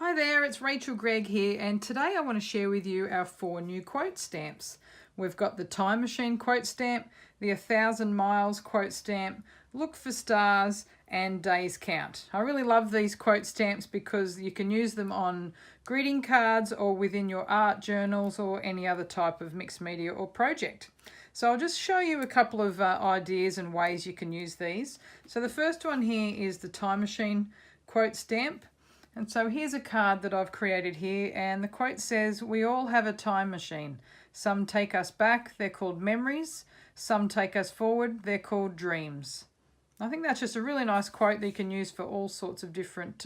Hi there, it's Rachel Greig here, and today I want to share with you our 4 new quote stamps. We've got the Time Machine quote stamp, the 1,000 Miles quote stamp, Look for Stars, and Days Count. I really love these quote stamps because you can use them on greeting cards or within your art journals or any other type of mixed media or project. So I'll just show you a couple of ideas and ways you can use these. So the first one here is the Time Machine quote stamp. And so here's a card that I've created here, and the quote says, "We all have a time machine. Some take us back, they're called memories. Some take us forward, they're called dreams." I think that's just a really nice quote that you can use for all sorts of different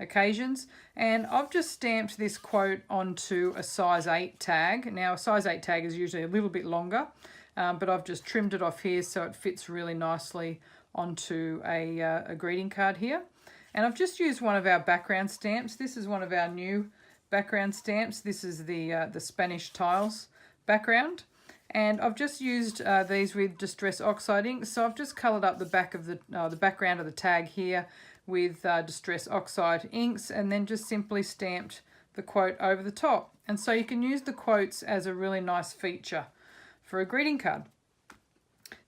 occasions. And I've just stamped this quote onto a size 8 tag. Now a size 8 tag is usually a little bit longer, but I've just trimmed it off here so it fits really nicely onto a greeting card here. And I've just used one of our background stamps. This is one of our new background stamps. This is the Spanish tiles background. And I've just used these with Distress Oxide ink. So I've just coloured up the back of the background of the tag here with Distress Oxide inks, and then just simply stamped the quote over the top. And so you can use the quotes as a really nice feature for a greeting card.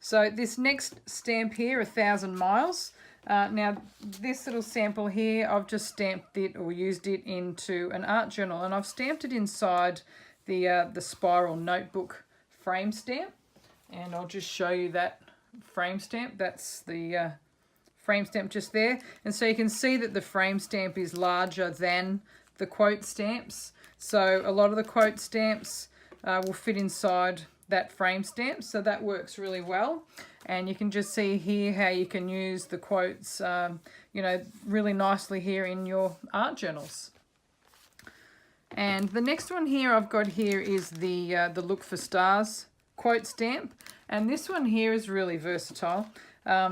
So this next stamp here, 1,000 Miles. Now this little sample here, I've just stamped it or used it into an art journal, and I've stamped it inside the spiral notebook frame stamp. And I'll just show you that frame stamp. That's the frame stamp just there. And so you can see that the frame stamp is larger than the quote stamps. So a lot of the quote stamps will fit inside that frame stamp, so that works really well. And you can just see here how you can use the quotes really nicely here in your art journals. And the next one here I've got here is the Look for Stars quote stamp, and this one here is really versatile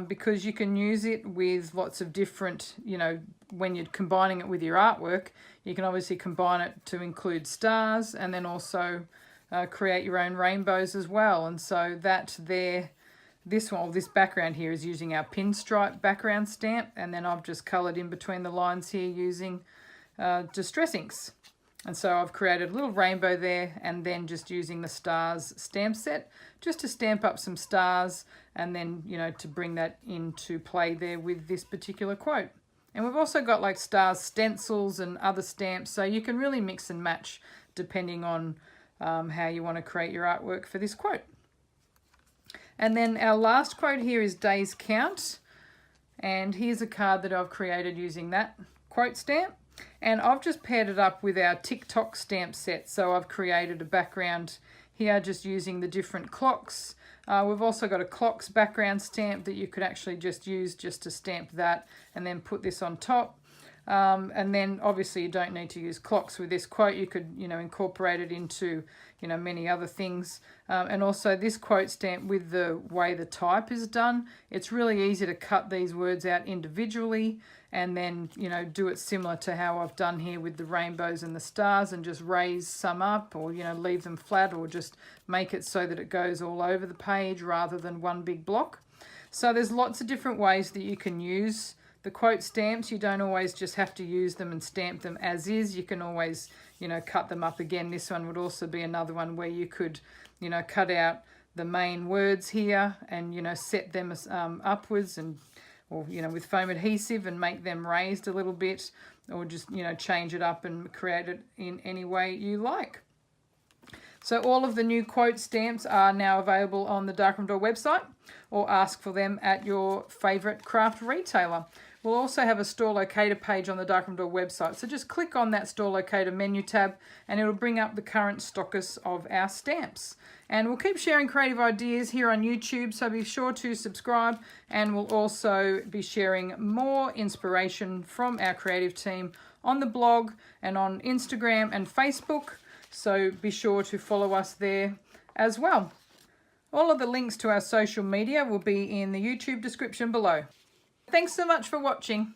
because you can use it with lots of different, when you're combining it with your artwork, you can obviously combine it to include stars and then also create your own rainbows as well. And so this background here is using our pinstripe background stamp, and then I've just coloured in between the lines here using Distress inks. And so I've created a little rainbow there, and then just using the stars stamp set just to stamp up some stars, and then to bring that into play there with this particular quote. And we've also got like stars stencils and other stamps, so you can really mix and match depending on how you want to create your artwork for this quote. And then our last quote here is Days Count, and here's a card that I've created using that quote stamp, and I've just paired it up with our TikTok stamp set. So I've created a background here just using the different clocks. We've also got a clocks background stamp that you could actually just use just to stamp that and then put this on top. And then obviously you don't need to use clocks with this quote. You could incorporate it into many other things, and also this quote stamp, with the way the type is done, it's really easy to cut these words out individually and then do it similar to how I've done here with the rainbows and the stars, and just raise some up, or leave them flat, or just make it so that it goes all over the page rather than one big block. So there's lots of different ways that you can use the quote stamps. You don't always just have to use them and stamp them as is. You can always, cut them up again. This one would also be another one where you could, cut out the main words here and, set them upwards, and, or, with foam adhesive, and make them raised a little bit, or just, change it up and create it in any way you like. So all of the new quote stamps are now available on the Darkroom website, or ask for them at your favourite craft retailer. We'll also have a store locator page on the Darkroom website, so just click on that store locator menu tab and it'll bring up the current stockers of our stamps. And we'll keep sharing creative ideas here on YouTube, so be sure to subscribe, and we'll also be sharing more inspiration from our creative team on the blog and on Instagram and Facebook. So be sure to follow us there as well. All of the links to our social media will be in the YouTube description below. Thanks so much for watching.